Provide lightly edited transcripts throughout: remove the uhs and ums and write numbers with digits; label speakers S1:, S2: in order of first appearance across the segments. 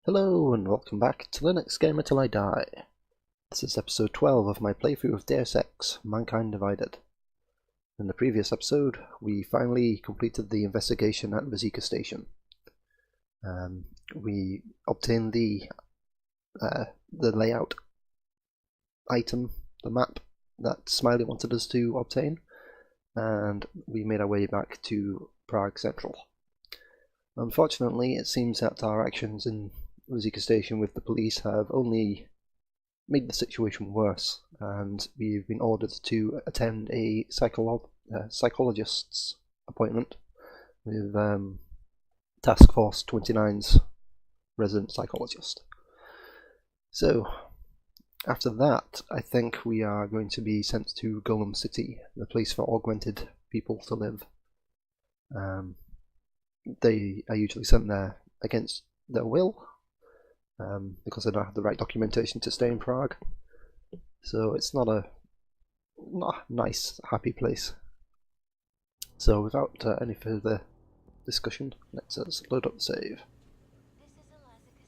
S1: Hello and welcome back to Linux Gamer Till I Die. This is episode 12 of my playthrough of Deus Ex, Mankind Divided. In the previous episode, we finally completed the investigation at Vizika Station. We obtained the layout item, the map that Smiley wanted us to obtain, and we made our way back to Prague Central. Unfortunately, it seems that our actions in Vizika Station with the police have only made the situation worse, and we've been ordered to attend a psychologist's appointment with Task Force 29's resident psychologist. So, after that, I think we are going to be sent to Golem City, the place for augmented people to live. They are usually sent there against their will, because they don't have the right documentation to stay in Prague. So it's not a nice, happy place. So without any further discussion, let's load up the save.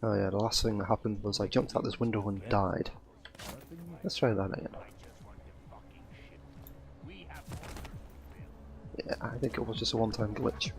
S1: Oh yeah, the last thing that happened was I jumped out this window and died. Let's try that again. Yeah, I think it was just a one-time glitch.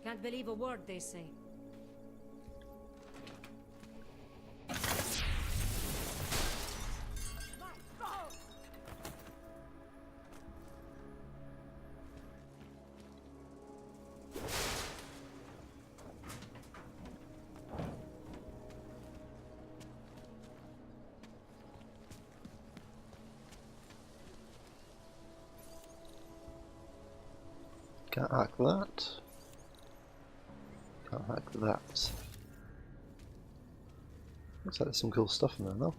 S2: Can't believe a word they say.
S1: Can't hack that. Can't hack that. Looks like there's some cool stuff in there though.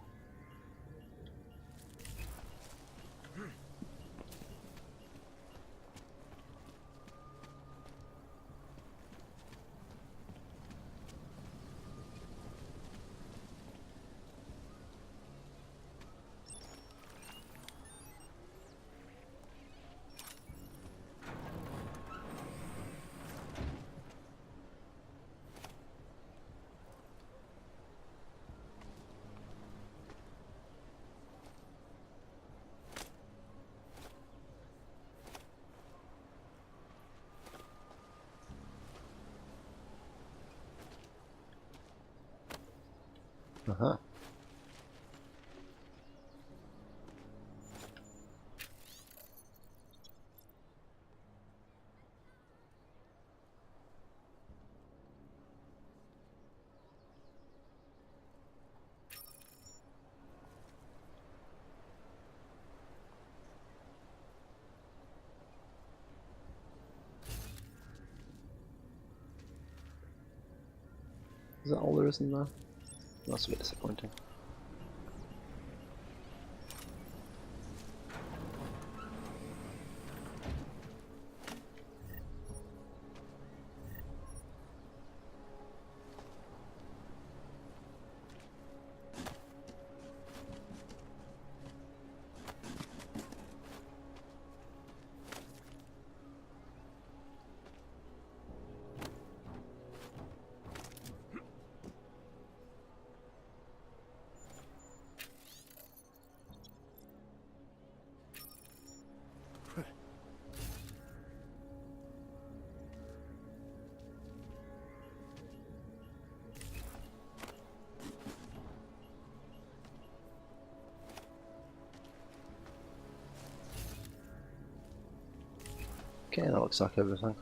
S1: Uh-huh. Is that all there is in there? That's a bit disappointing. Okay, that looks like everything.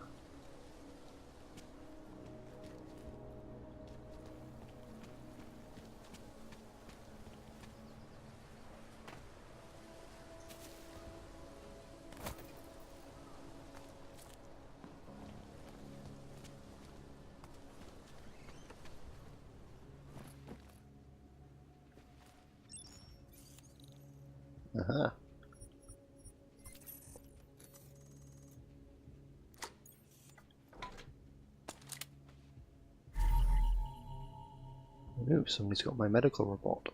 S1: Aha. Ooh, somebody's got my medical report.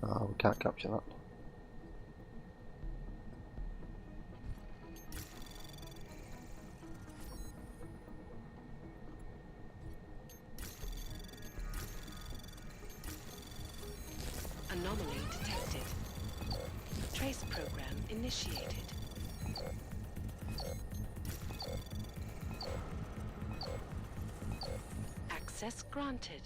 S1: Oh, we can't capture that.
S2: Anomaly detected. Trace program initiated. Access granted.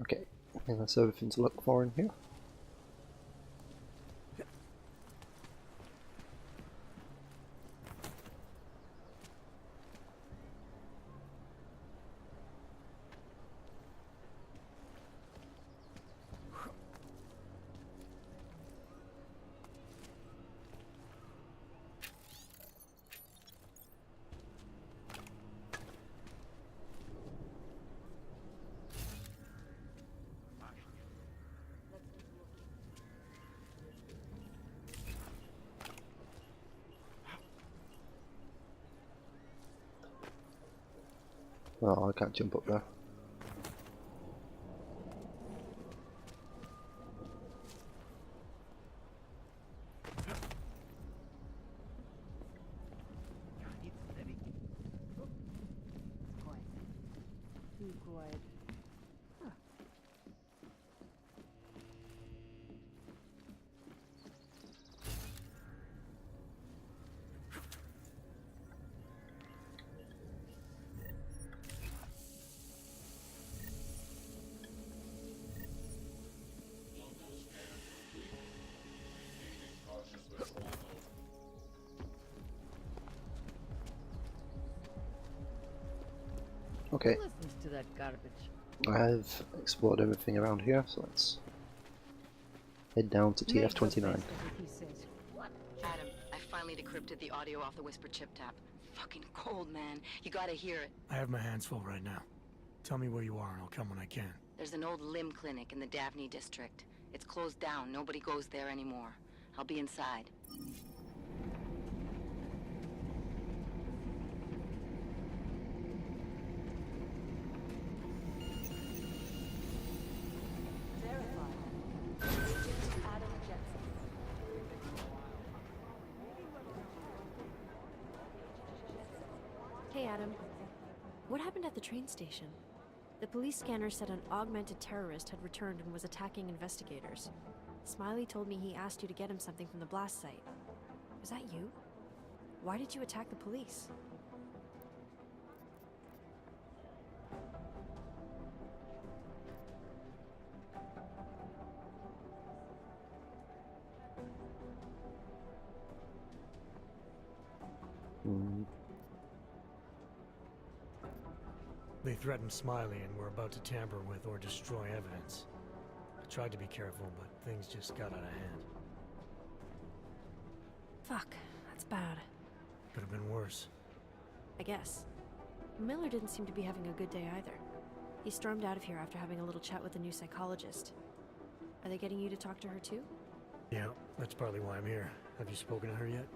S1: Okay, I think that's everything to look for in here. Oh, I can't jump up there.
S3: Too quiet.
S1: Okay,
S3: Who listens to that garbage?
S1: I have explored everything around here, so let's head down to
S3: Make the
S1: TF-29.
S3: best of it, he says. What?
S2: Adam, I finally decrypted the audio off the Whisper chip tap. Fucking cold, man. You gotta hear it.
S4: I have my hands full right now. Tell me where you are and I'll come when I can.
S2: There's an old limb clinic in the Daphne district. It's closed down. Nobody goes there anymore. I'll be inside.
S5: Hey Adam, what happened at the train station? The police scanner said an augmented terrorist had returned and was attacking investigators. Smiley told me he asked you to get him something from the blast site. Was that you? Why did you attack the police?
S4: They threatened Smiley and were about to tamper with or destroy evidence. I tried to be careful, but things just got out of hand.
S5: Fuck, that's bad.
S4: Could have been worse.
S5: I guess. Miller didn't seem to be having a good day either. He stormed out of here after having a little chat with the new psychologist. Are they getting you to talk to her too?
S4: Yeah, that's partly why I'm here. Have you spoken to her yet?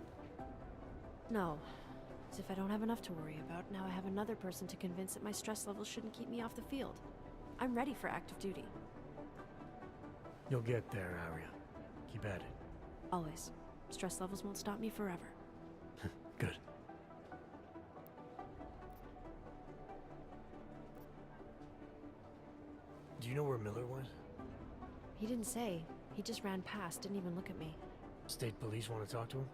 S5: No. As if I don't have enough to worry about, now I have another person to convince that my stress levels shouldn't keep me off the field. I'm ready for active duty.
S4: You'll get there, Arya. Keep at it.
S5: Always. Stress levels won't stop me forever.
S4: Good. Do you know where Miller went?
S5: He didn't say. He just ran past, didn't even look at me.
S4: State police want to talk to him?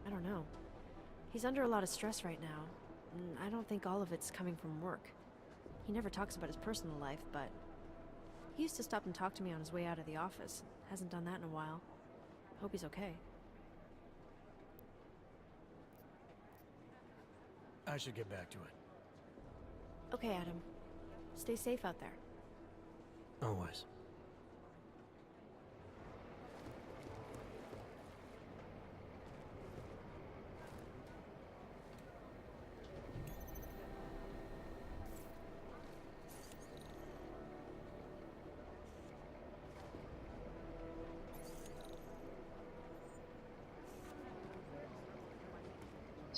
S5: I don't know. He's under a lot of stress right now, and I don't think all of it's coming from work. He never talks about his personal life, but he used to stop and talk to me on his way out of the office. Hasn't done that in a while. Hope he's okay.
S4: I should get back to it.
S5: Okay, Adam. Stay safe out there.
S4: Always.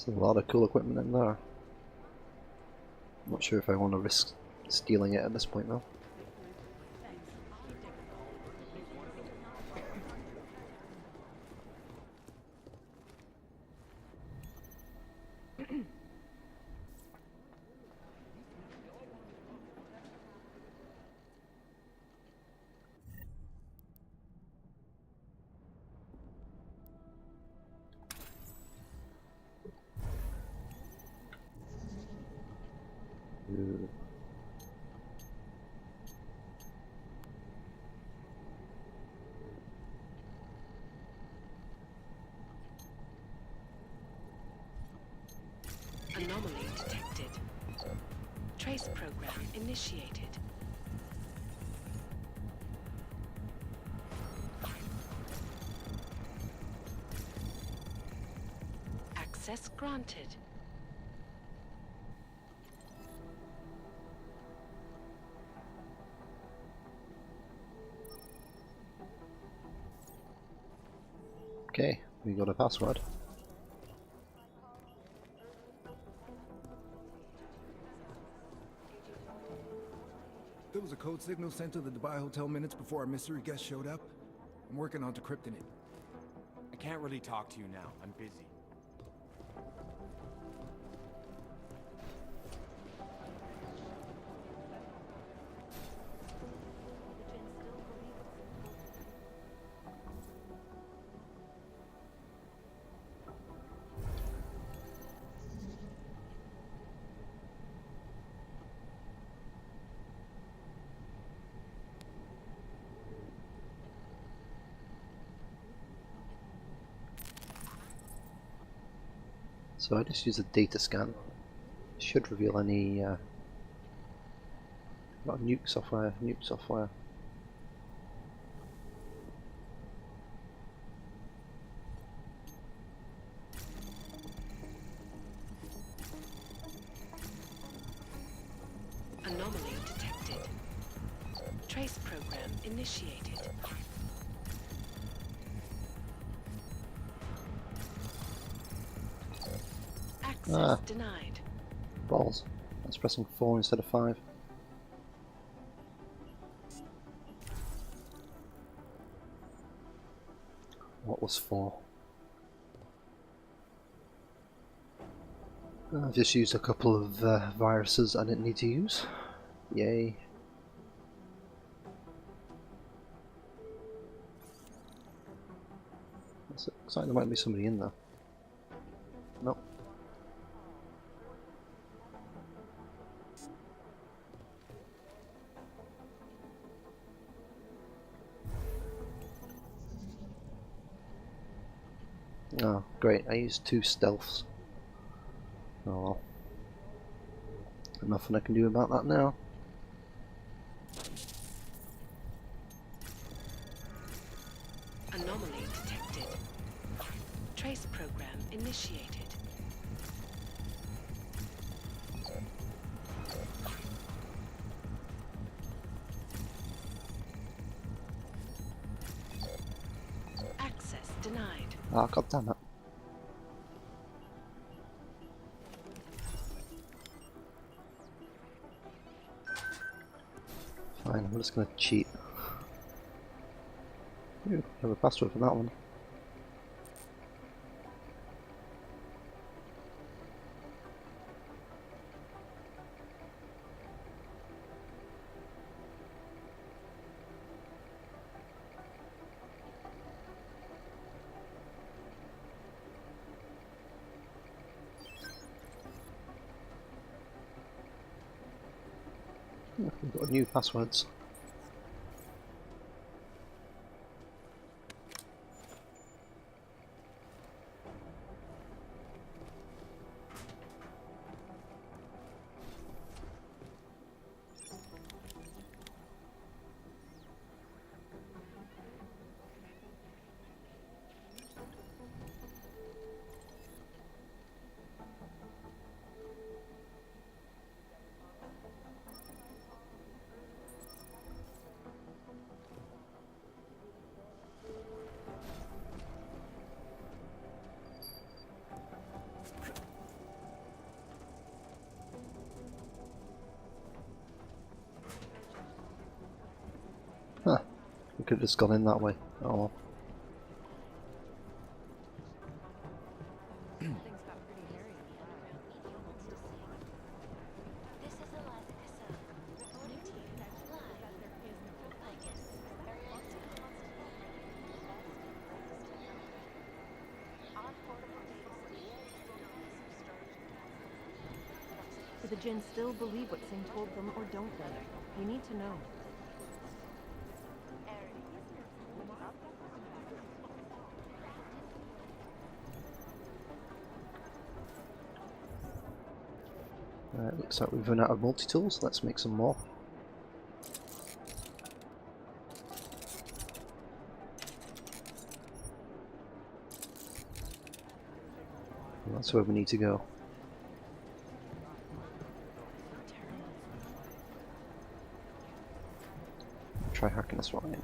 S1: There's a lot of cool equipment in there. I'm not sure if I want to risk stealing it at this point though. Ooh.
S6: Anomaly detected. Trace program initiated. Access granted.
S1: Okay, we got a password.
S7: There was a code signal sent to the Dubai Hotel minutes before our mystery guest showed up. I'm working on decrypting it.
S8: I can't really talk to you now. I'm busy.
S1: So I just use a data scan. Should reveal any nuke software.
S6: Anomaly detected. Trace program initiated. Access denied.
S1: Balls. That's pressing 4 instead of 5. What was 4? I've just used a couple of viruses I didn't need to use. Yay. Looks like there might be somebody in there. Nope. Oh, great. I used 2 stealths. Oh well. Nothing I can do about that now.
S6: Anomaly detected. Trace program initiated. Access denied.
S1: Ah, god damn it. Fine, I'm just gonna cheat. Ooh, I have a password for that one. Oh, we've got new passwords. Huh. We could have just gone in that way. Oh well.
S9: Do the Jinn still believe what Singh told them, or don't they? You need to know.
S1: Looks like we've run out of multi-tools. Let's make some more. And that's where we need to go. Try hacking this one in.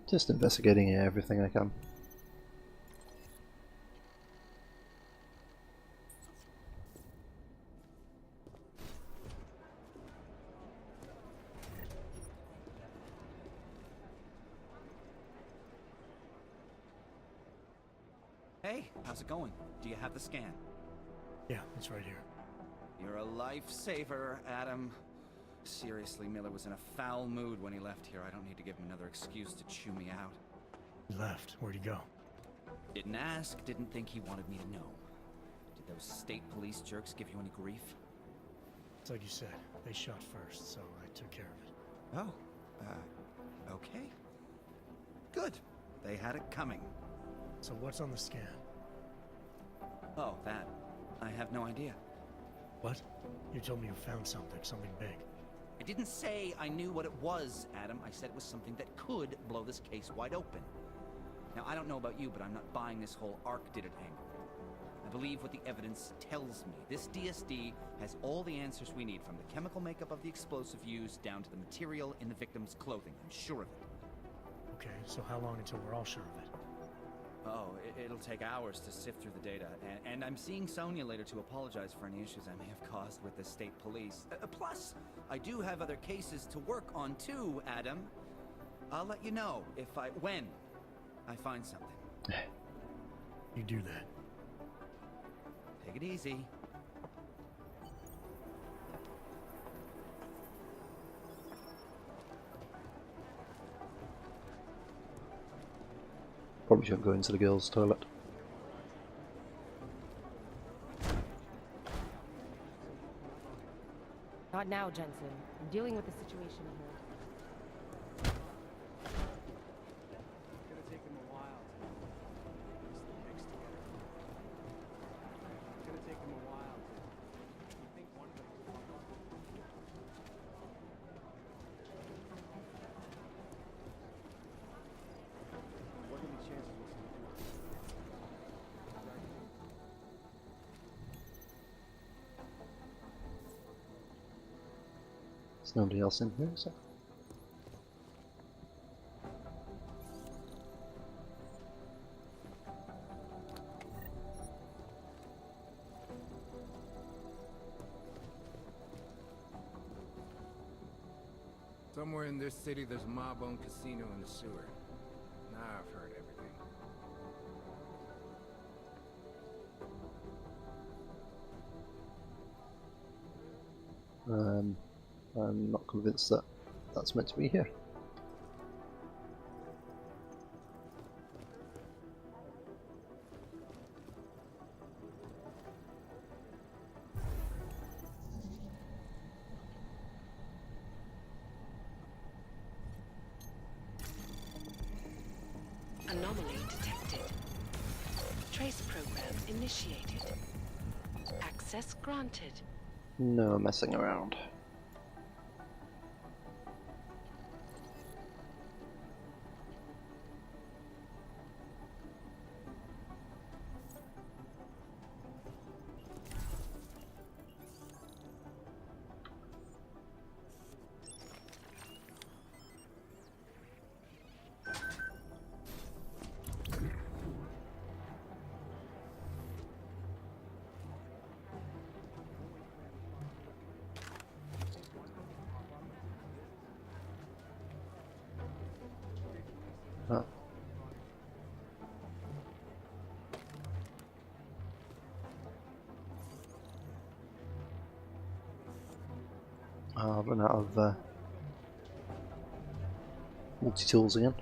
S1: Just investigating everything I can.
S8: Hey, how's it going? Do you have the scan?
S4: Yeah, it's right here.
S8: You're a lifesaver, Adam. Seriously, Miller was in a foul mood when he left here. I don't need to give him another excuse to chew me out.
S4: He left. Where'd he go?
S8: Didn't ask, didn't think he wanted me to know. Did those state police jerks give you any grief?
S4: It's like you said. They shot first, so I took care of it.
S8: Oh, Okay. Good. They had it coming.
S4: So what's on the scan?
S8: Oh, that. I have no idea.
S4: What? You told me you found something big.
S8: I didn't say I knew what it was, Adam. I said it was something that could blow this case wide open. Now, I don't know about you, but I'm not buying this whole Ark did it angle. I believe what the evidence tells me. This DSD has all the answers we need, from the chemical makeup of the explosive used down to the material in the victim's clothing. I'm sure of it.
S4: Okay, so how long until we're all sure of it?
S8: Oh, it'll take hours to sift through the data, and I'm seeing Sonia later to apologize for any issues I may have caused with the state police. Plus, I do have other cases to work on too, Adam. I'll let you know when I find something.
S4: You do that.
S8: Take it easy.
S1: Probably shouldn't go into the girls' toilet.
S9: Not now, Jensen. I'm dealing with the situation here.
S10: It's gonna take him a while to piece the mix together. It's gonna take him a while. You think one of them will fuck up? What are the chances we'll see you do it?
S1: There's nobody else in here, is there?
S7: Somewhere in this city, there's a mob-owned casino in the sewer. Now I've heard everything.
S1: I'm not convinced that that's meant to be here.
S6: Anomaly detected. Trace program initiated. Access granted.
S1: No messing around. Huh. I've run out of multi-tools again.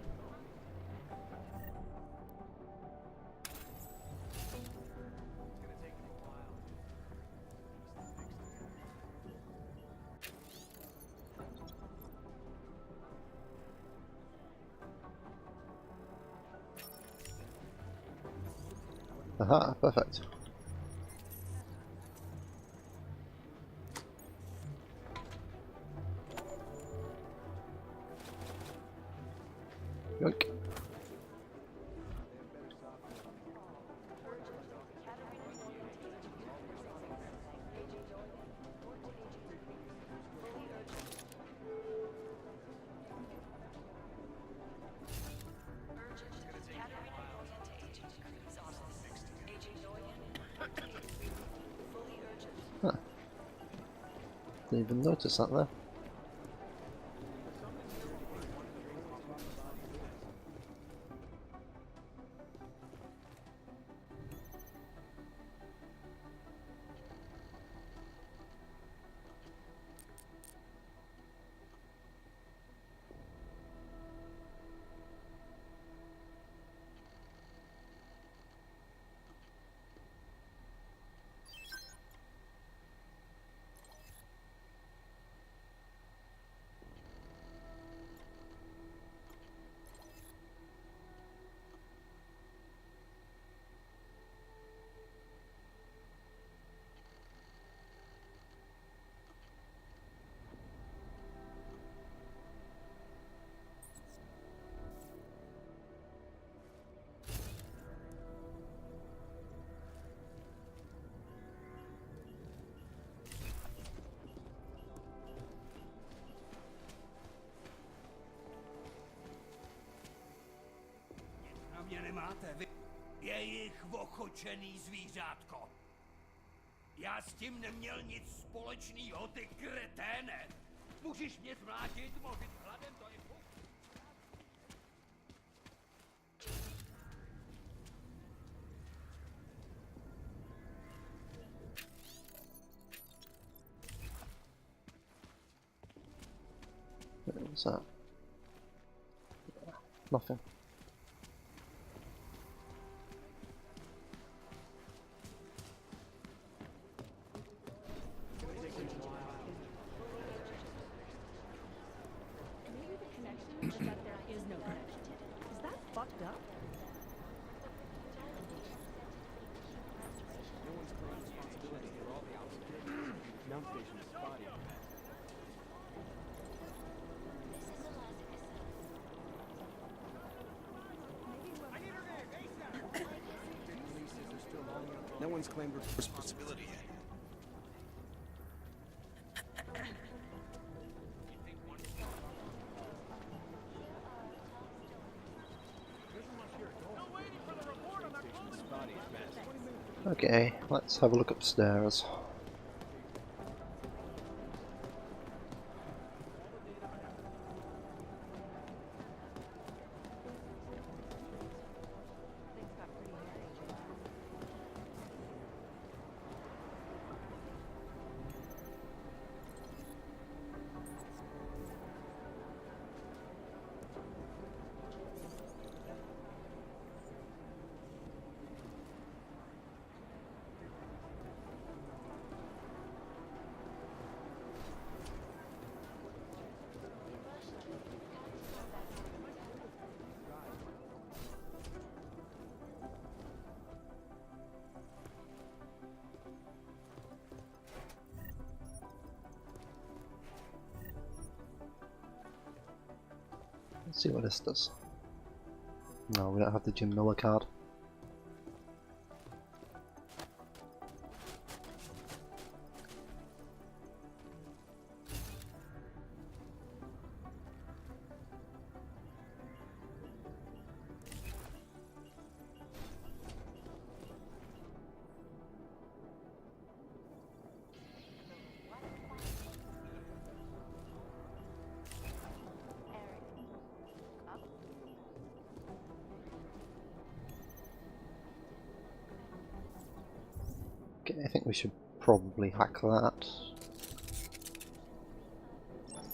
S1: Aha, perfect. Yoink. Huh. Didn't even notice that there.
S11: máte vy? Jejich ochočený zvířátko. Já s tím neměl nic společného, ty kreténe. Můžeš mě zmlátit, mořit hladem, to je fuk.
S1: What was that? Nothing.
S9: Maybe the connection is that there is no connection. Is that fucked up?
S10: No one's claiming responsibility for all the outskirts. Numbstation is spotty. No one's claimed responsibility yet.
S1: Okay, let's have a look upstairs.
S9: Things got pretty hairy.
S1: Let's see what this does. No, we don't have the Jim Miller card. Okay, I think we should probably hack that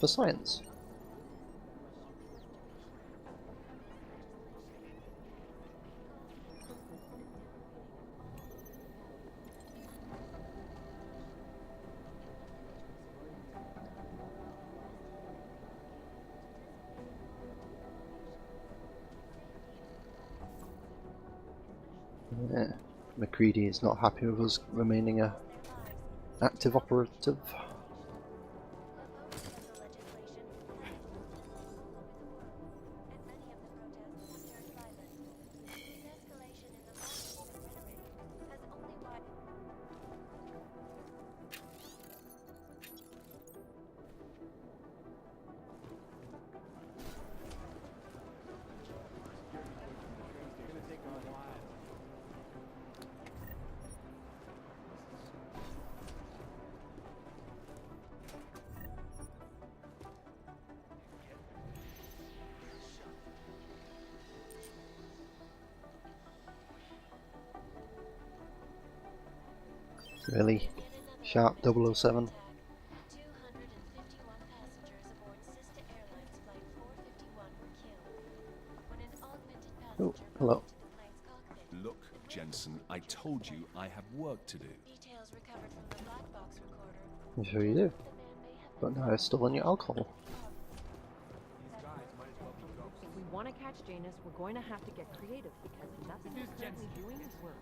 S1: for science. Yeah. McCready is not happy with us remaining a active operative. Really? Sharp 007? Oh, hello.
S12: Look, Jensen, I told you I have work to do.
S1: I'm sure you do. But now I've stolen your alcohol.
S9: If we want to catch Janus, we're going to have to get creative because nothing we're currently doing works.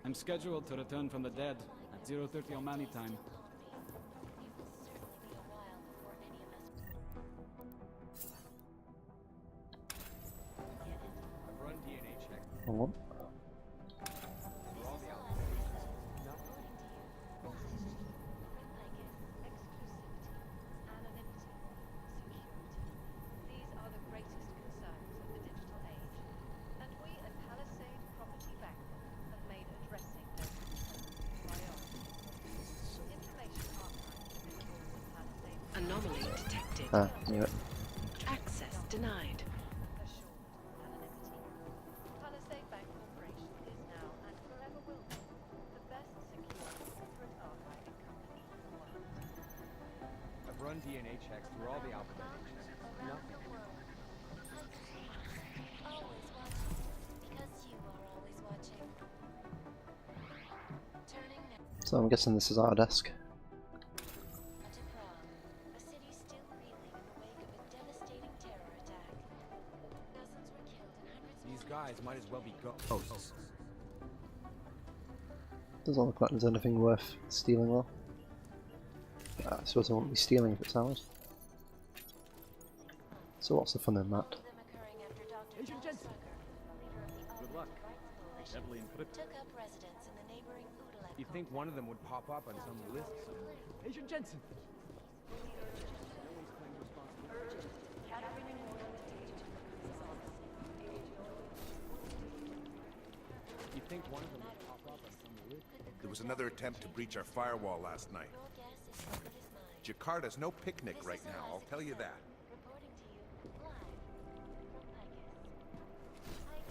S13: I'm scheduled to return from the dead at 0:30 Omani time.
S10: I've run DNA checks.
S1: Hold on.
S10: For all the outskirts. Nothing.
S6: Anomaly detected.
S1: Ah, knew it.
S6: Access denied.
S10: I've run DNA checks through all the alphabet agencies. Nothing.
S14: Always watching, because you are always watching. Turning now
S1: So I'm guessing this is our desk.
S14: to Prague, a city still reeling in the wake of a devastating terror attack. Dozens were killed and hundreds
S10: These guys might as well be ghosts.
S1: Doesn't look like there's anything worth stealing though. I suppose I won't be stealing if it's ours. So what's the fun in that?
S10: Agent Jensen. Good luck. Evelyn put it.
S14: took up residence in the neighboring Udalet.
S10: You think one of them would pop up on some list somewhere? Agent Jensen. You think one of them would pop up on some list?
S15: There was another attempt to breach our firewall last night. Jakarta's no picnic right now, I'll tell you that.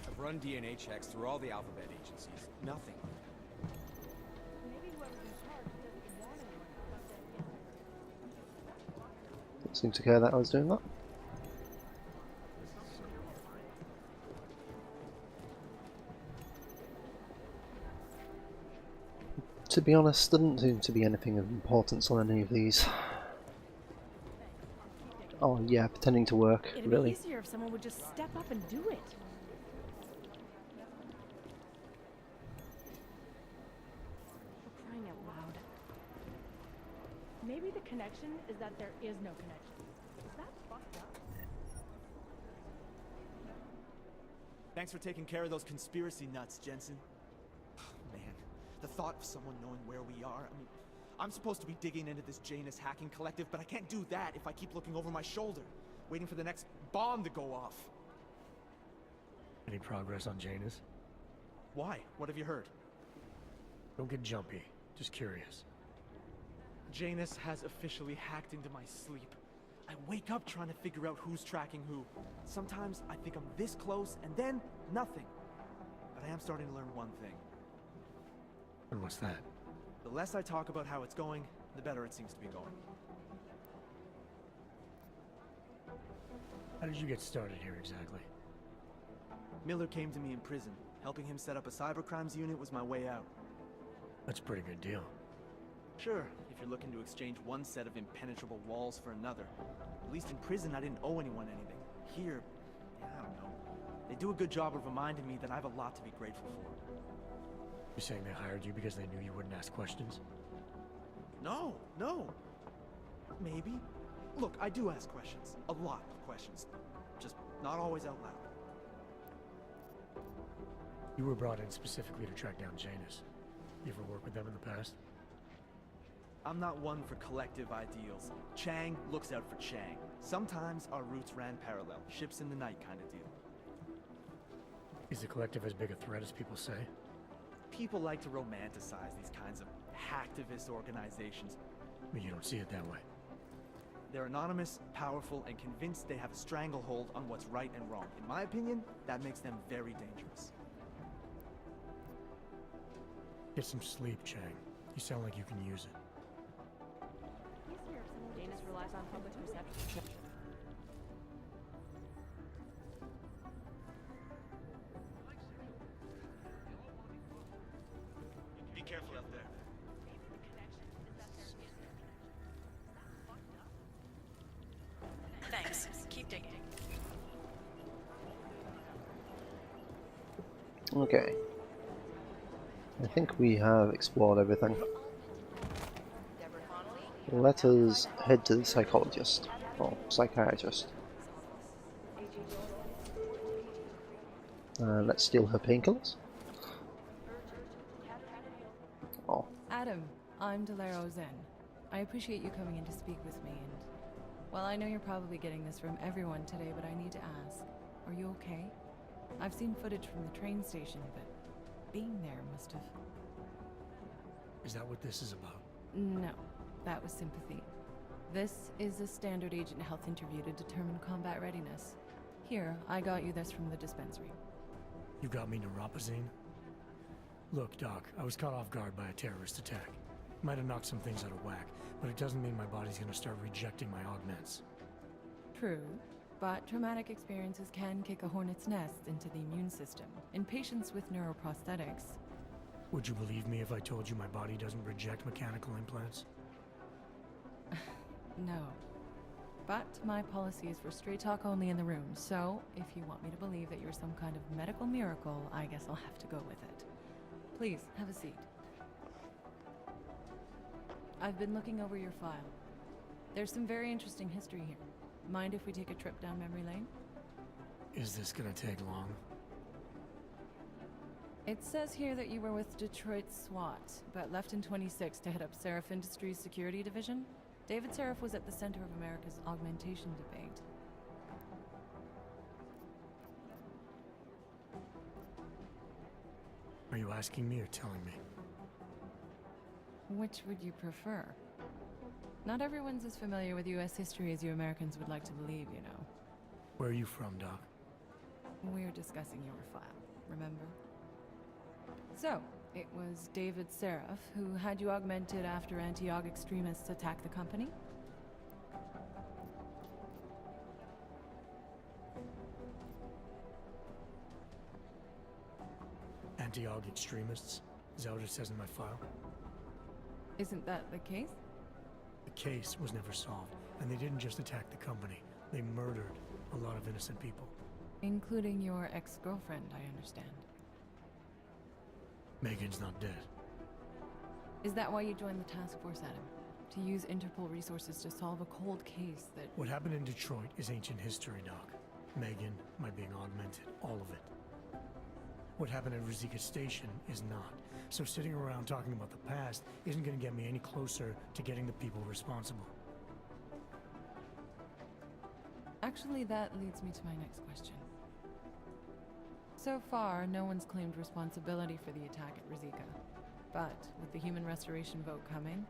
S10: I've run DNA checks through all the alphabet agencies. Nothing.
S1: Didn't seem to care that I was doing that. To be honest, doesn't seem to be anything of importance on any of these. Oh yeah, pretending to work,
S9: It'd
S1: really.
S9: be easier if someone would just step up and do it. For crying out loud. Maybe the connection is that there is no connection. Is that fucked up?
S16: Thanks for taking care of those conspiracy nuts, Jensen. Man, the thought of someone knowing where we are, I mean, I'm supposed to be digging into this Janus hacking collective, but I can't do that if I keep looking over my shoulder, waiting for the next bomb to go off.
S4: Any progress on Janus?
S16: Why? What have you heard?
S4: Don't get jumpy. Just curious.
S16: Janus has officially hacked into my sleep. I wake up trying to figure out who's tracking who. Sometimes I think I'm this close, and then nothing. But I am starting to learn one thing.
S4: And what's that?
S16: The less I talk about how it's going, the better it seems to be going.
S4: How did you get started here exactly?
S16: Miller came to me in prison. Helping him set up a cybercrimes unit was my way out.
S4: That's a pretty good deal.
S16: Sure, if you're looking to exchange one set of impenetrable walls for another. At least in prison, I didn't owe anyone anything. Here, yeah, I don't know. They do a good job of reminding me that I have a lot to be grateful for.
S4: You're saying they hired you because they knew you wouldn't ask questions?
S16: No. Maybe. Look, I do ask questions. A lot of questions. Just not always out loud.
S4: You were brought in specifically to track down Janus. You ever worked with them in the past?
S16: I'm not one for collective ideals. Chang looks out for Chang. Sometimes our routes ran parallel. Ships in the night kind of deal.
S4: Is the collective as big a threat as people say?
S16: People like to romanticize these kinds of hacktivist organizations.
S4: But you don't see it that way.
S16: They're anonymous, powerful, and convinced they have a stranglehold on what's right and wrong. In my opinion, that makes them very dangerous.
S4: Get some sleep, Chang. You sound like you can use it.
S9: Janus relies on public perception.
S16: Be careful out there.
S6: Thanks. Keep digging.
S1: Okay. I think we have explored everything. Let us head to the psychologist, or psychiatrist. Let's steal her painkillers. Oh.
S17: Adam, I'm Delaro Zen. I appreciate you coming in to speak with me, and well, I know you're probably getting this from everyone today, but I need to ask, are you okay? I've seen footage from the train station, but being there must have...
S4: Is that what this is about?
S17: No, that was sympathy. This is a standard agent health interview to determine combat readiness. Here, I got you this from the dispensary.
S4: You got me neuropazine? Look, Doc, I was caught off guard by a terrorist attack. Might have knocked some things out of whack, but it doesn't mean my body's gonna start rejecting my augments.
S17: True, but traumatic experiences can kick a hornet's nest into the immune system in patients with neuroprosthetics.
S4: Would you believe me if I told you my body doesn't reject mechanical implants?
S17: No. But my policy is for straight talk only in the room, so if you want me to believe that you're some kind of medical miracle, I guess I'll have to go with it. Please, have a seat. I've been looking over your file. There's some very interesting history here. Mind if we take a trip down memory lane?
S4: Is this gonna take long?
S17: It says here that you were with Detroit SWAT, but left in 26 to head up Seraph Industries' security division. David Seraph was at the center of America's augmentation debate.
S4: Are you asking me or telling me?
S17: Which would you prefer? Not everyone's as familiar with US history as you Americans would like to believe, you know.
S4: Where are you from, Doc?
S17: We're discussing your file, remember? So, it was David Seraph who had you augmented after anti-aug extremists attacked the company?
S4: Anti-aug extremists? Is that what it says in my file?
S17: Isn't that the case?
S4: The case was never solved, and they didn't just attack the company. They murdered a lot of innocent people.
S17: Including your ex-girlfriend, I understand.
S4: Megan's not dead.
S17: Is that why you joined the task force, Adam? To use Interpol resources to solve a cold case that...
S4: What happened in Detroit is ancient history, Doc. Megan, my being augmented, all of it. What happened at Rosika Station is not. So sitting around talking about the past isn't going to get me any closer to getting the people responsible.
S17: Actually, that leads me to my next question. So far, no one's claimed responsibility for the attack at Rosika. But with the human restoration vote coming,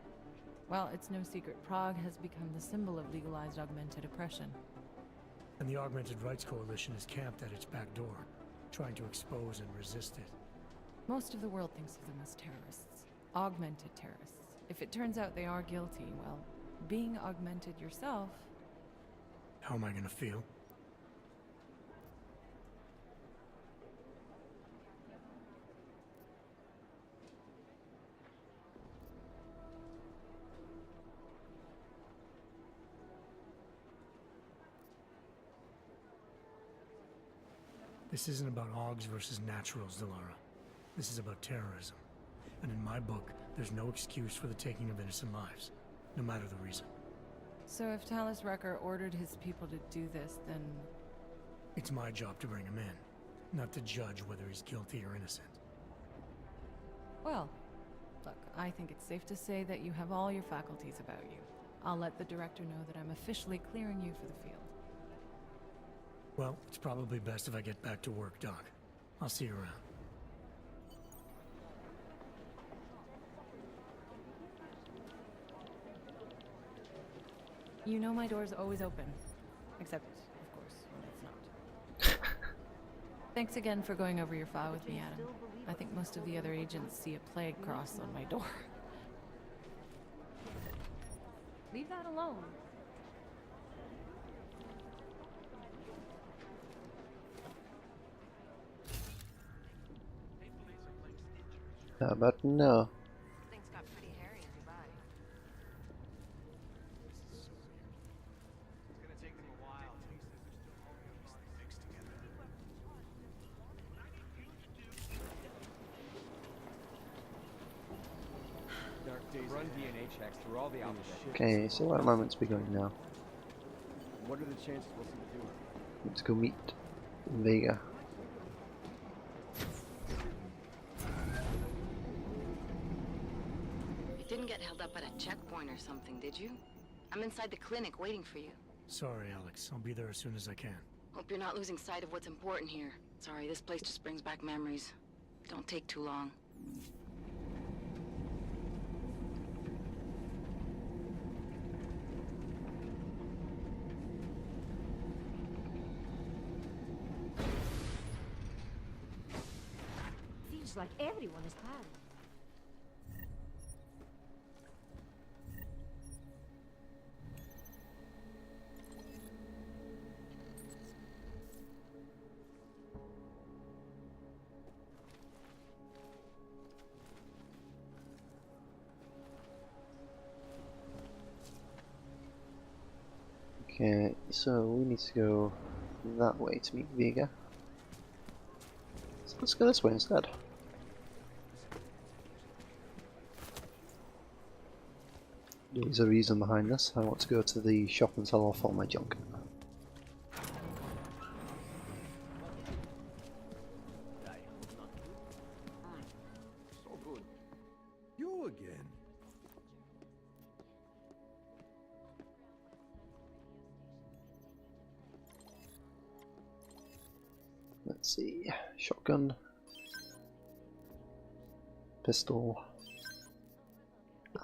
S17: well, it's no secret Prague has become the symbol of legalized augmented oppression.
S4: And the Augmented Rights Coalition is camped at its back door, trying to expose and resist it.
S17: Most of the world thinks of them as terrorists. Augmented terrorists. If it turns out they are guilty, well, being augmented yourself...
S4: How am I gonna feel? This isn't about Augs versus naturals, Delara. This is about terrorism. And in my book, there's no excuse for the taking of innocent lives, no matter the reason.
S17: So if Talus Rucker ordered his people to do this, then...
S4: It's my job to bring him in, not to judge whether he's guilty or innocent.
S17: Well, look, I think it's safe to say that you have all your faculties about you. I'll let the director know that I'm officially clearing you for the field.
S4: Well, it's probably best if I get back to work, Doc. I'll see you around.
S17: You know my door's always open. Except, of course, when it's not. Thanks again for going over your file with me, Adam. I think most of the other agents see a plague cross on my door. Leave that alone.
S1: But no.
S2: Things got pretty hairy in Dubai.
S10: It's gonna take them a while. Mixed together.
S18: Dark days run DNA checks through all the alphabet.
S1: Okay, so what moment's we going now?
S18: What are the chances we'll see the doer?
S1: Let's go meet Vega.
S2: You didn't get held up at a checkpoint or something, did you? I'm inside the clinic waiting for you.
S4: Sorry, Alex. I'll be there as soon as I can.
S2: Hope you're not losing sight of what's important here. Sorry, this place just brings back memories. Don't take too long.
S3: It's like everyone is pals.
S1: Okay, so we need to go that way to meet Vega. So let's go this way instead. There's a reason behind this. I want to go to the shop and sell off all my junk.
S7: So good. You again.
S1: Let's see, shotgun, pistol,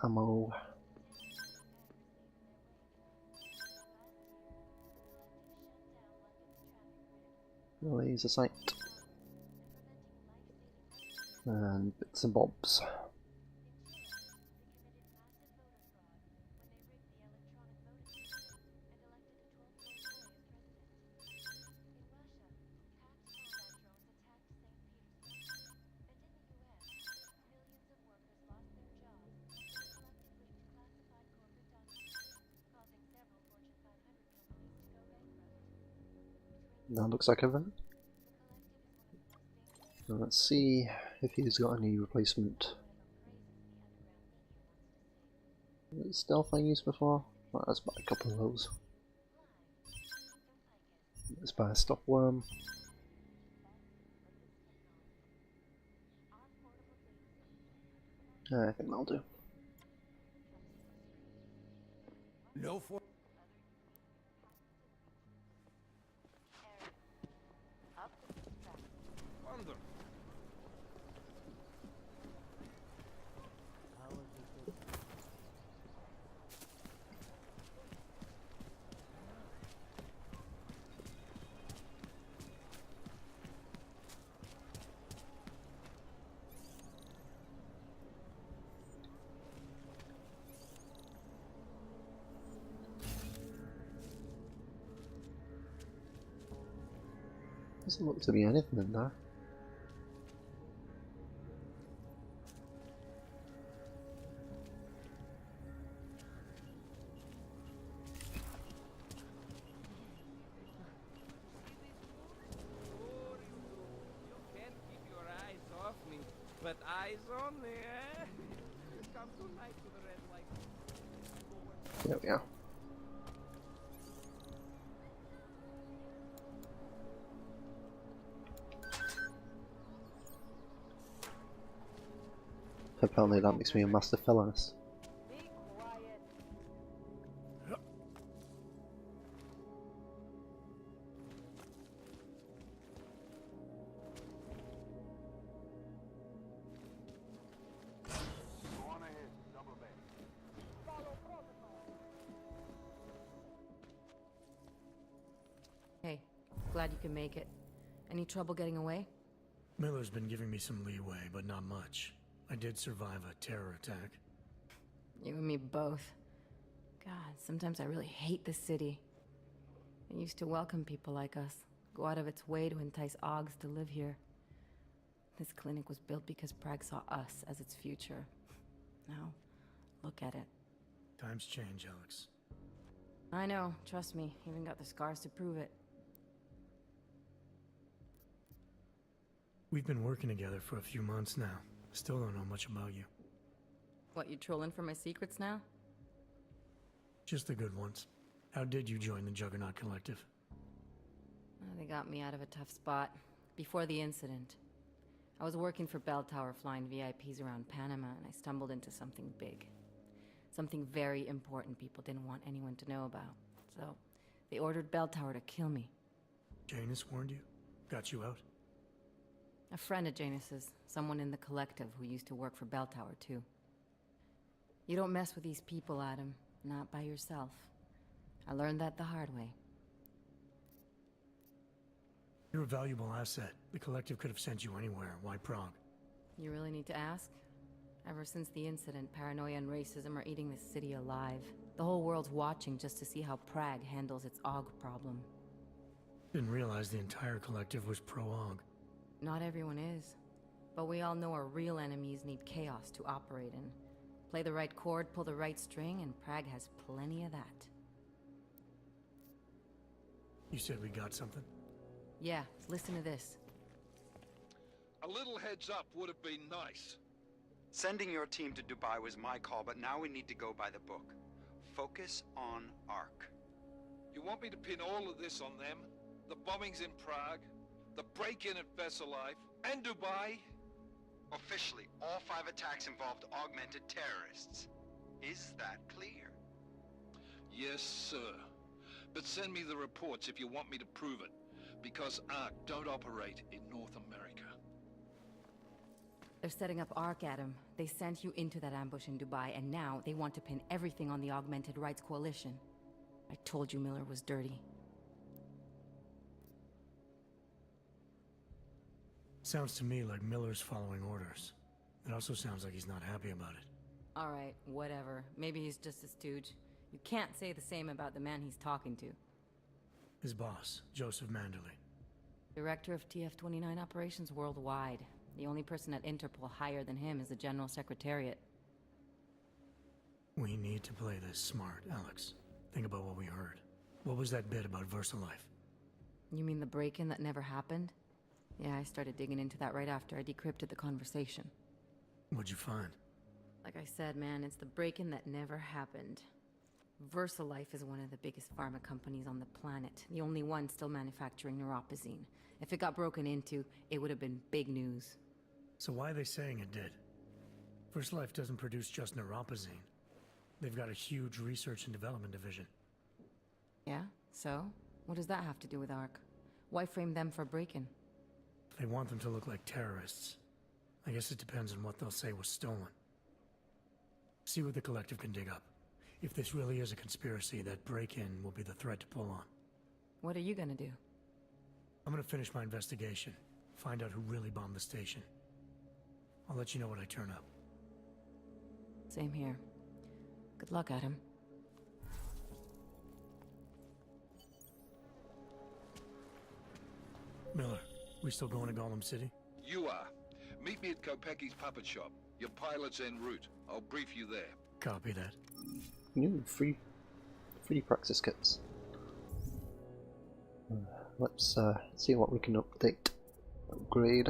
S1: ammo, laser sight, and bits and bobs. That looks like everything. So let's see if he's got any replacement stealth I used before. Well, let's buy a couple of those. Let's buy a stop worm. I think that'll do.
S7: No for. Wonder.
S1: Doesn't look to be anything in there.
S10: Can't keep your eyes off me, but eyes only, eh? Come tonight to the red light.
S1: There we are. Apparently that makes me a master felonist.
S2: Hey, glad you can make it. Any trouble getting away?
S4: Miller's been giving me some leeway, but not much. I did survive a terror attack.
S2: You and me both. God, sometimes I really hate this city. It used to welcome people like us, go out of its way to entice Augs to live here. This clinic was built because Prague saw us as its future. Now, look at it.
S4: Times change, Alex.
S2: I know, trust me, even got the scars to prove it.
S4: We've been working together for a few months now. Still don't know much about you.
S2: What, you trolling for my secrets now?
S4: Just the good ones. How did you join the Juggernaut Collective?
S2: Well, they got me out of a tough spot. Before the incident, I was working for Bell Tower flying VIPs around Panama, and I stumbled into something big. Something very important people didn't want anyone to know about. So, they ordered Bell Tower to kill me.
S4: Janus warned you? Got you out?
S2: A friend of Janus's, someone in the collective who used to work for Bell Tower too. You don't mess with these people, Adam. Not by yourself. I learned that the hard way.
S4: You're a valuable asset. The collective could have sent you anywhere. Why Prague?
S2: You really need to ask? Ever since the incident, paranoia and racism are eating this city alive. The whole world's watching just to see how Prague handles its AUG problem.
S4: Didn't realize the entire collective was pro-AUG.
S2: Not everyone is. But we all know our real enemies need chaos to operate in. Play the right chord, pull the right string, and Prague has plenty of that.
S4: You said we got something?
S2: Yeah, listen to this.
S19: A little heads up would have been nice.
S20: Sending your team to Dubai was my call, but now we need to go by the book. Focus on ARC.
S19: You want me to pin all of this on them? The bombings in Prague, the break-in at Versalife, and Dubai?
S20: Officially, all 5 attacks involved augmented terrorists. Is that clear?
S19: Yes, sir. But send me the reports if you want me to prove it, because ARC don't operate in North America.
S2: They're setting up ARC, Adam. They sent you into that ambush in Dubai, and now they want to pin everything on the Augmented Rights Coalition. I told you Miller was dirty.
S4: Sounds to me like Miller's following orders. It also sounds like he's not happy about it.
S2: Alright, whatever. Maybe he's just a stooge. You can't say the same about the man he's talking to.
S4: His boss, Joseph Manderley.
S2: Director of TF-29 operations worldwide. The only person at Interpol higher than him is the General Secretariat.
S4: We need to play this smart, Alex. Think about what we heard. What was that bit about Versalife?
S2: You mean the break-in that never happened? Yeah, I started digging into that right after I decrypted the conversation.
S4: What'd you find?
S2: Like I said, man, it's the break-in that never happened. Versalife is one of the biggest pharma companies on the planet. The only one still manufacturing neuropozyne. If it got broken into, it would have been big news.
S4: So why are they saying it did? Versalife doesn't produce just neuropozyne. They've got a huge research and development division.
S2: Yeah? So? What does that have to do with ARC? Why frame them for break-in?
S4: They want them to look like terrorists. I guess it depends on what they'll say was stolen. See what the collective can dig up. If this really is a conspiracy, that break-in will be the thread to pull on.
S2: What are you gonna do?
S4: I'm gonna finish my investigation. Find out who really bombed the station. I'll let you know when I turn up.
S2: Same here. Good luck, Adam.
S4: Miller, we still going to Gollum City?
S19: You are. Meet me at Kopecki's puppet shop. Your pilot's en route. I'll brief you there.
S4: Copy that.
S1: New free practice kits. Let's see what we can upgrade.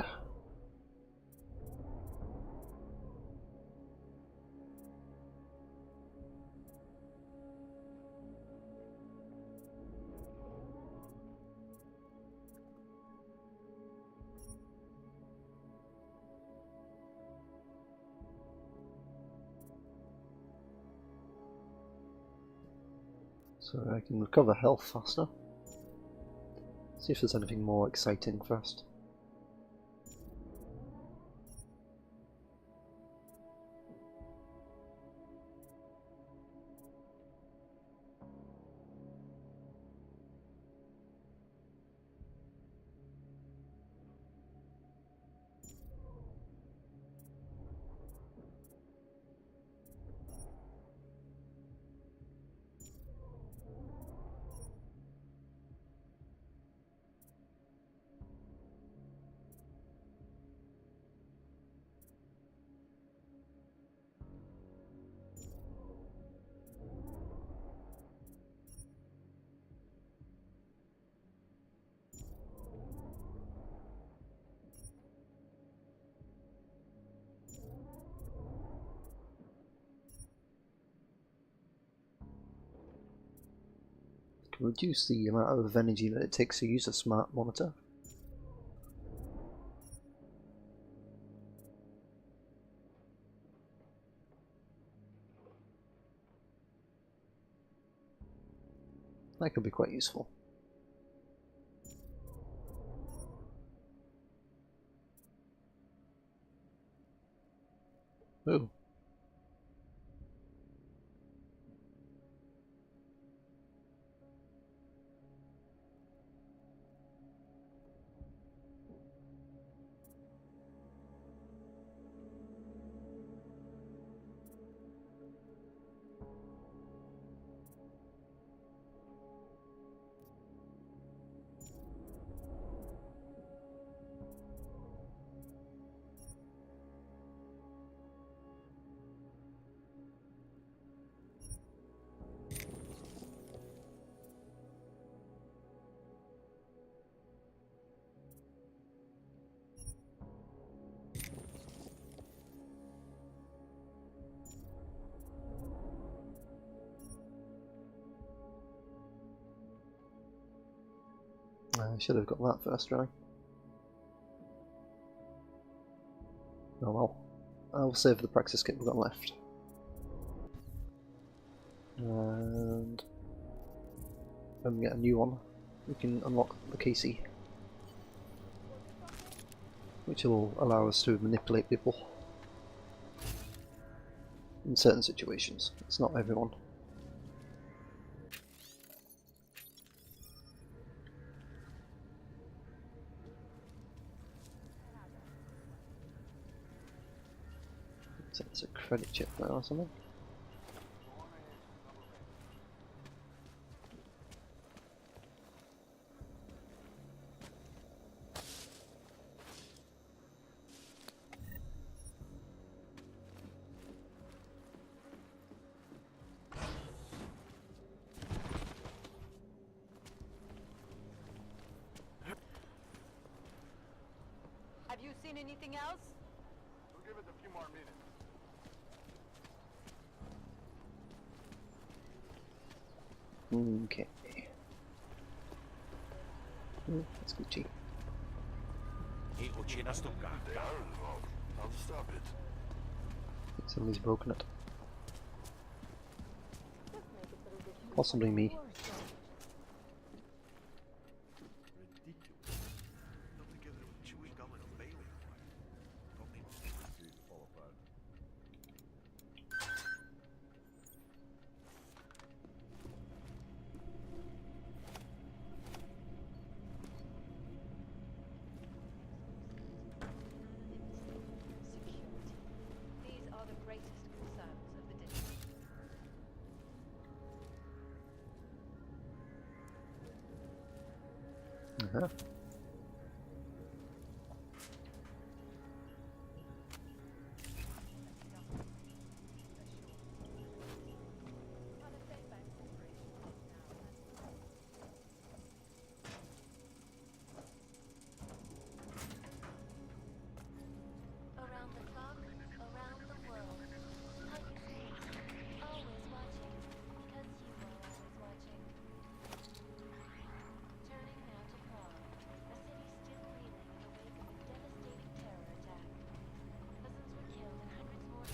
S1: So I can recover health faster. See if there's anything more exciting first. Can reduce the amount of energy that it takes to use a smart monitor. That could be quite useful. Ooh. I should have got that first, really. Oh well. I'll save the praxis kit we've got left. And when we get a new one, we can unlock the KC, which will allow us to manipulate people in certain situations. It's not everyone. So it's a credit chip there or something.
S9: Have you seen anything else?
S10: We'll give it a few more minutes.
S1: Okay. That's Gucci.
S11: I'll stop it.
S1: Somebody's broken it. Possibly me.
S9: These are the greatest concerns of the district.
S1: Uh-huh.
S14: Around the clock, around the world. Hyperspace. Always watching, because you are always watching. Turning now to Prague, a city still reeling in the wake of a devastating terror attack. Dozens were killed and hundreds more.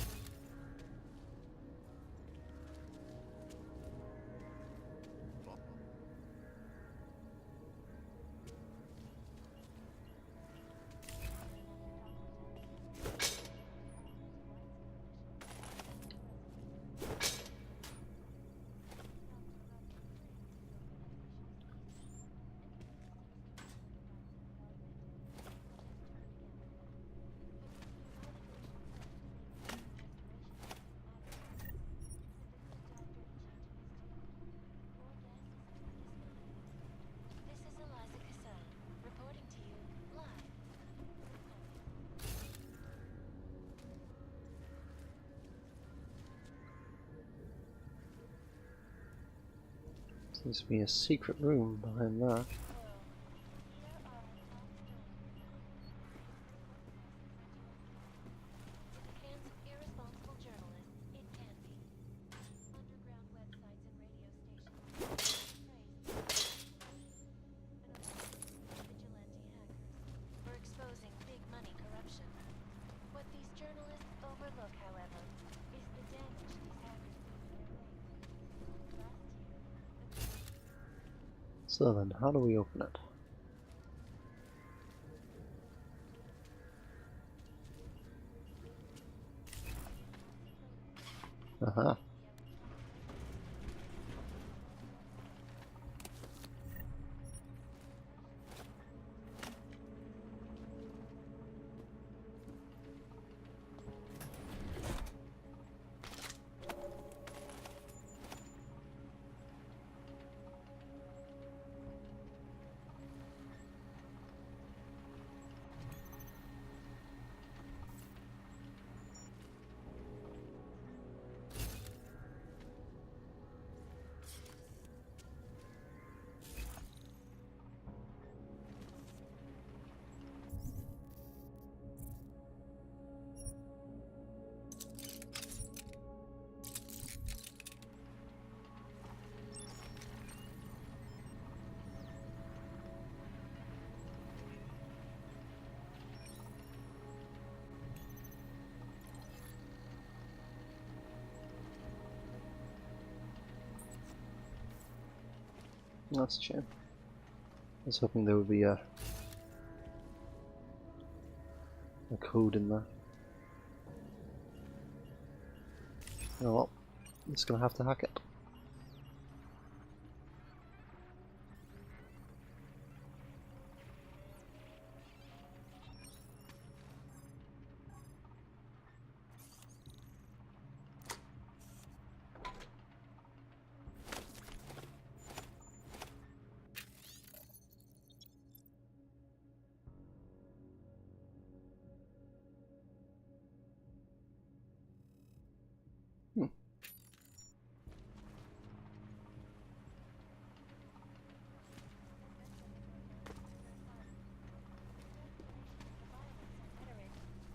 S14: This is Eliza Cassan, reporting to you live.
S1: Seems to be a secret room behind that.
S14: In the hands of irresponsible journalists, it can be. Underground websites and radio stations. Vigilante hackers for exposing big money corruption. What these journalists overlook, however, is the damage these hackers do to their names. Last year,
S1: So then, how do we open it? Aha. That's a shame. I was hoping there would be a code in there. Oh well, I'm just gonna have to hack it.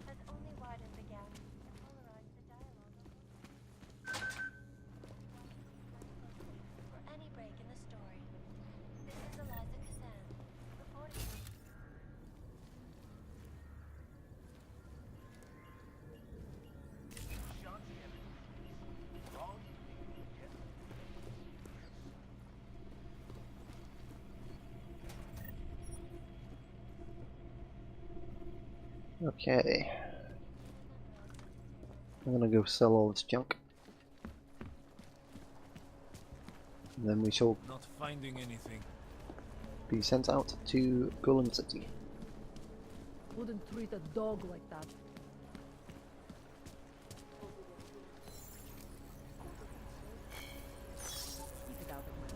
S14: Has only widened the gap and polarized the dialogue for any break in the story. This is Eliza Kazan, reporting.
S1: Okay. I'm gonna go sell all this junk. And then we shall
S11: Not finding anything.
S1: be sent out to Golem City.
S3: Wouldn't treat a dog like that. Keep it out of my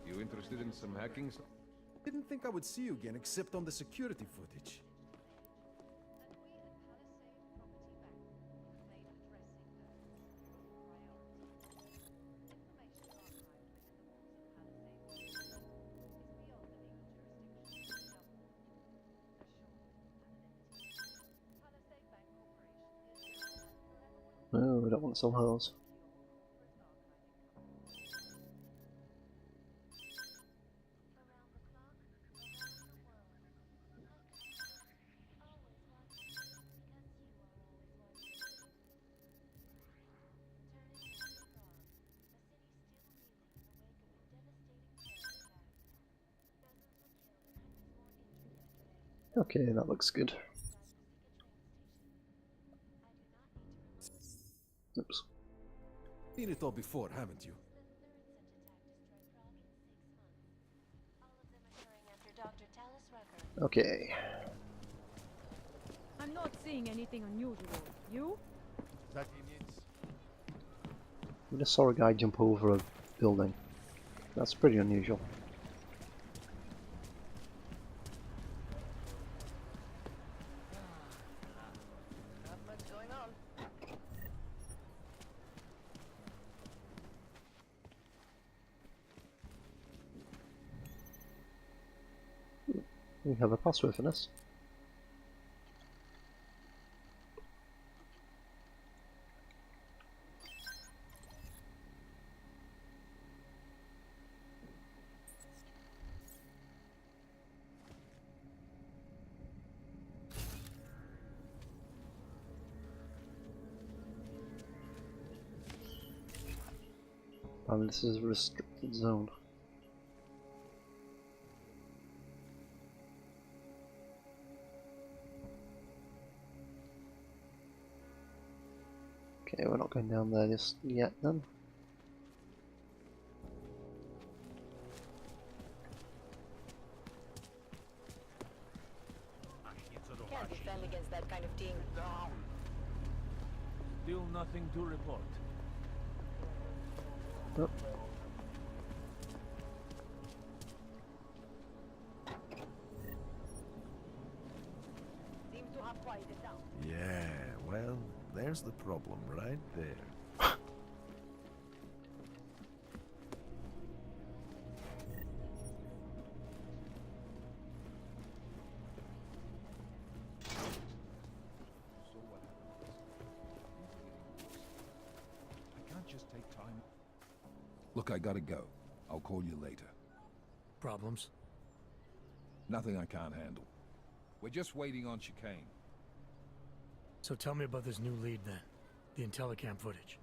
S21: You interested in some hacking?
S7: Didn't think I would see you again except on the security footage.
S1: No, we don't want to sell hose. Okay, that looks good. Oops.
S7: Seen it all before, haven't you?
S1: Okay.
S3: I'm not seeing anything unusual. You?
S1: We just saw a guy jump over a building. That's pretty unusual.
S6: Not much going on.
S1: We have a password for this. And this is a restricted zone. Okay, we're not going down there just yet then.
S6: Can't defend against that kind of thing.
S11: Still nothing to report.
S1: Oh.
S6: Seems to have quieted down.
S22: Yeah, well, there's the problem right there.
S19: Look, I gotta go. I'll call you later.
S4: Problems?
S19: Nothing I can't handle. We're just waiting on chicane.
S4: So tell me about this new lead then. The Intellicam footage.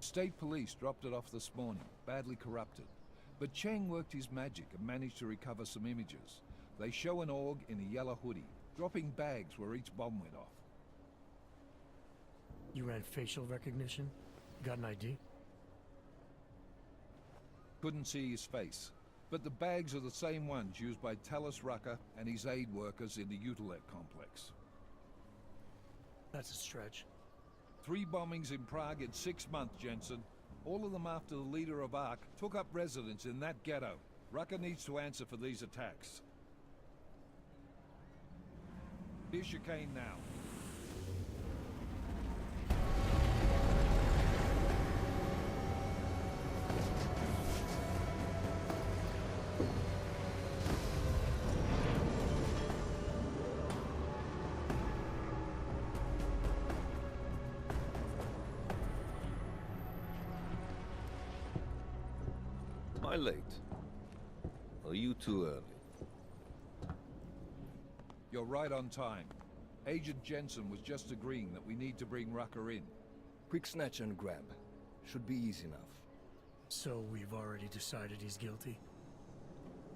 S19: State police dropped it off this morning, badly corrupted. But Cheng worked his magic and managed to recover some images. They show an org in a yellow hoodie, dropping bags where each bomb went off.
S4: You ran facial recognition? Got an ID?
S19: Couldn't see his face, but the bags are the same ones used by Talos Rucker and his aid workers in the Utilec complex.
S4: That's a stretch.
S19: 3 bombings in Prague in 6 months, Jensen. All of them after the leader of ARC took up residence in that ghetto. Rucker needs to answer for these attacks. Here's chicane now.
S22: Am I late? Are you too early?
S19: You're right on time. Agent Jensen was just agreeing that we need to bring Rucker in.
S22: Quick snatch and grab. Should be easy enough.
S4: So we've already decided he's guilty?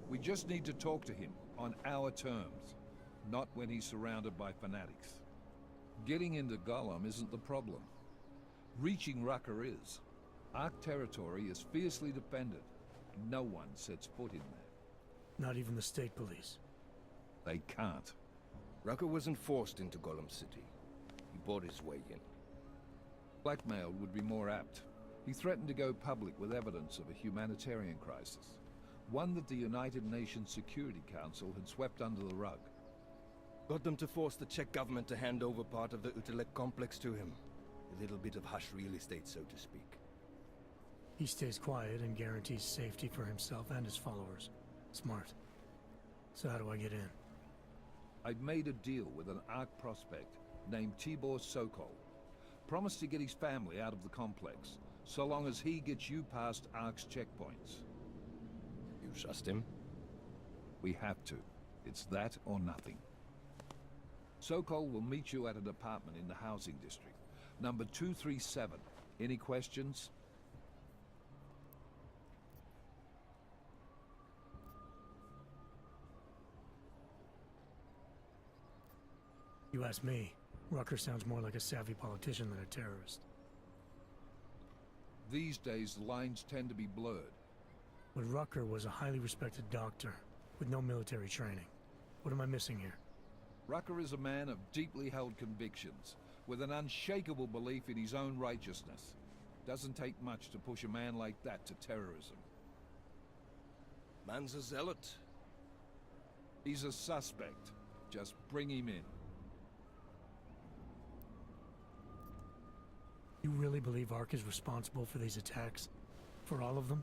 S19: We just need to talk to him on our terms, not when he's surrounded by fanatics. Getting into Gollum isn't the problem. Reaching Rucker is. Ark territory is fiercely defended. No one sets foot in there.
S4: Not even the state police?
S19: They can't.
S22: Rucker wasn't forced into Gollum City. He bought his way in.
S19: Blackmail would be more apt. He threatened to go public with evidence of a humanitarian crisis. One that the United Nations Security Council had swept under the rug.
S22: Got them to force the Czech government to hand over part of the Utilec complex to him. A little bit of hush real estate, so to speak.
S4: He stays quiet and guarantees safety for himself and his followers. Smart. So how do I get in?
S19: I've made a deal with an ARC prospect named Tibor Sokol. Promised to get his family out of the complex, so long as he gets you past ARC's checkpoints.
S22: You trust him?
S19: We have to. It's that or nothing. Sokol will meet you at an apartment in the housing district. Number 237. Any questions?
S4: You ask me, Rucker sounds more like a savvy politician than a terrorist.
S19: These days, the lines tend to be blurred.
S4: But Rucker was a highly respected doctor, with no military training. What am I missing here?
S19: Rucker is a man of deeply held convictions, with an unshakable belief in his own righteousness. Doesn't take much to push a man like that to terrorism.
S22: Man's a zealot.
S19: He's a suspect. Just bring him in.
S4: You really believe ARC is responsible for these attacks? For all of them?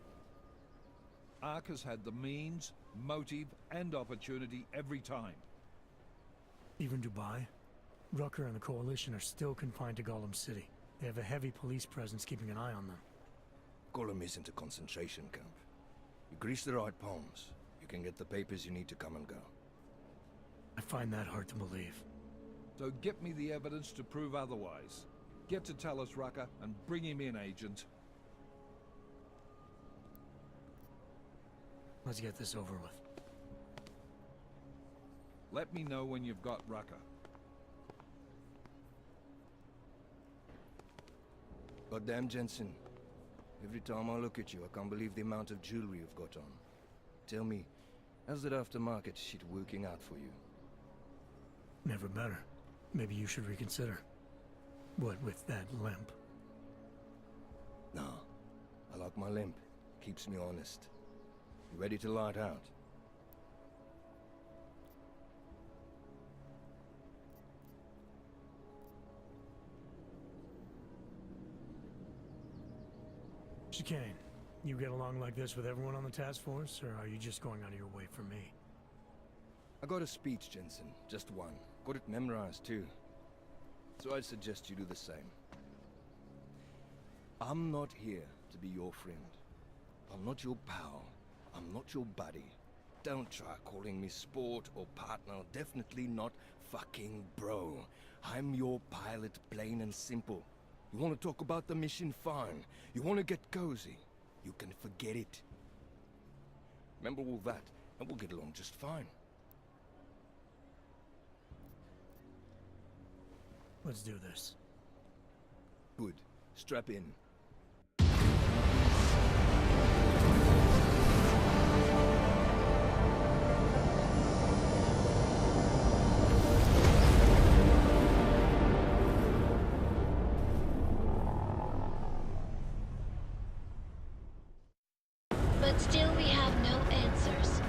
S19: ARC has had the means, motive, and opportunity every time.
S4: Even Dubai? Rucker and the Coalition are still confined to Gollum City. They have a heavy police presence keeping an eye on them.
S22: Gollum isn't a concentration camp. You grease the right palms, you can get the papers you need to come and go.
S4: I find that hard to believe.
S19: So get me the evidence to prove otherwise. Get to Talos Rucker and bring him in, Agent.
S4: Let's get this over with.
S19: Let me know when you've got Rucker.
S22: Goddamn, Jensen. Every time I look at you, I can't believe the amount of jewelry you've got on. Tell me, how's that aftermarket shit working out for you?
S4: Never better. Maybe you should reconsider. What with that limp?
S22: No. I like my limp. Keeps me honest. You ready to light out?
S4: Chicane, you get along like this with everyone on the task force, or are you just going out of your way for me?
S22: I got a speech, Jensen. Just one. Got it memorized, too. So I'd suggest you do the same. I'm not here to be your friend. I'm not your pal. I'm not your buddy. Don't try calling me sport or partner. Definitely not fucking bro. I'm your pilot, plain and simple. You want to talk about the mission? Fine. You want to get cozy? You can forget it. Remember all that, and we'll get along just fine.
S4: Let's do this.
S22: Good. Strap in.
S14: But still we have no answers.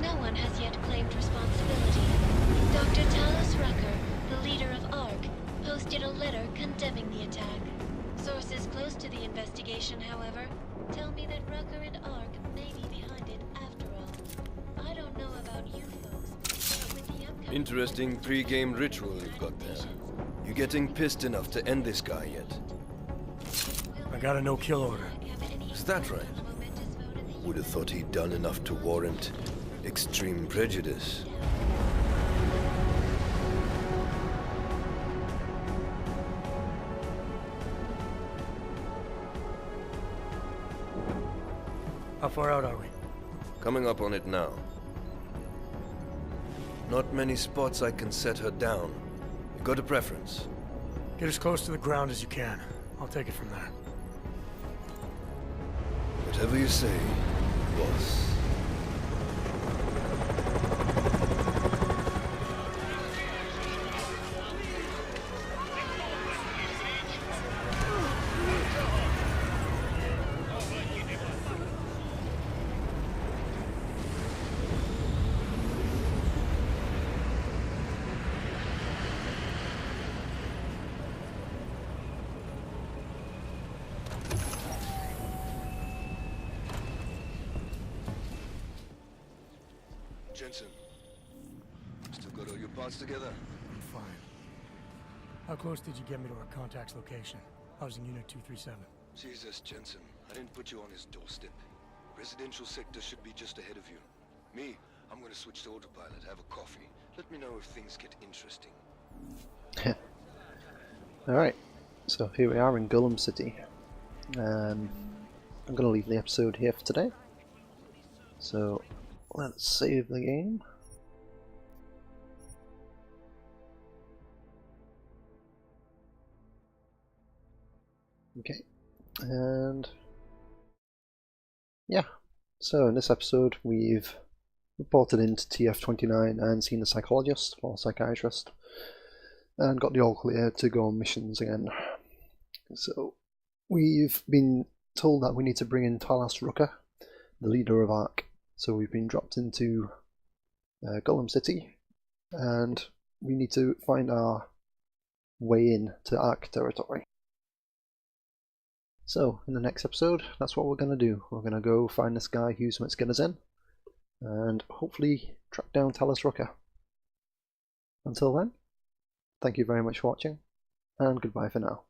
S14: No one has yet claimed responsibility. Dr. Talos Rucker, the leader of ARC, posted a letter condemning the attack. Sources close to the investigation, however, tell me that Rucker and ARC may be behind it after all. I don't know about you folks, but with the upcoming...
S22: Interesting pre-game ritual you've got there. You getting pissed enough to end this guy yet?
S4: I got a no-kill order.
S22: Is that right? Would have thought he'd done enough to warrant extreme prejudice.
S4: How far out are we?
S22: Coming up on it now. Not many spots I can set her down. You got a preference?
S4: Get as close to the ground as you can. I'll take it from there.
S22: Whatever you say, boss. Jensen, still got all your parts together?
S4: I'm fine. How close did you get me to our contact's location? I was in Unit 237.
S22: Jesus, Jensen, I didn't put you on his doorstep. Residential sector should be just ahead of you. Me, I'm gonna switch to autopilot, have a coffee. Let me know if things get interesting.
S1: Alright, so here we are in Golem City. I'm going to leave the episode here for today. So let's save the game. Okay, and yeah, so in this episode we've reported into TF-29 and seen a psychologist or psychiatrist and got the all clear to go on missions again. So we've been told that we need to bring in Talos Rucker, the leader of ARC. So we've been dropped into Golem City and we need to find our way in to ARC territory. So in the next episode, that's what we're going to do. We're going to go find this guy who's meant to get us in and hopefully track down Talos Rucker. Until then, thank you very much for watching and goodbye for now.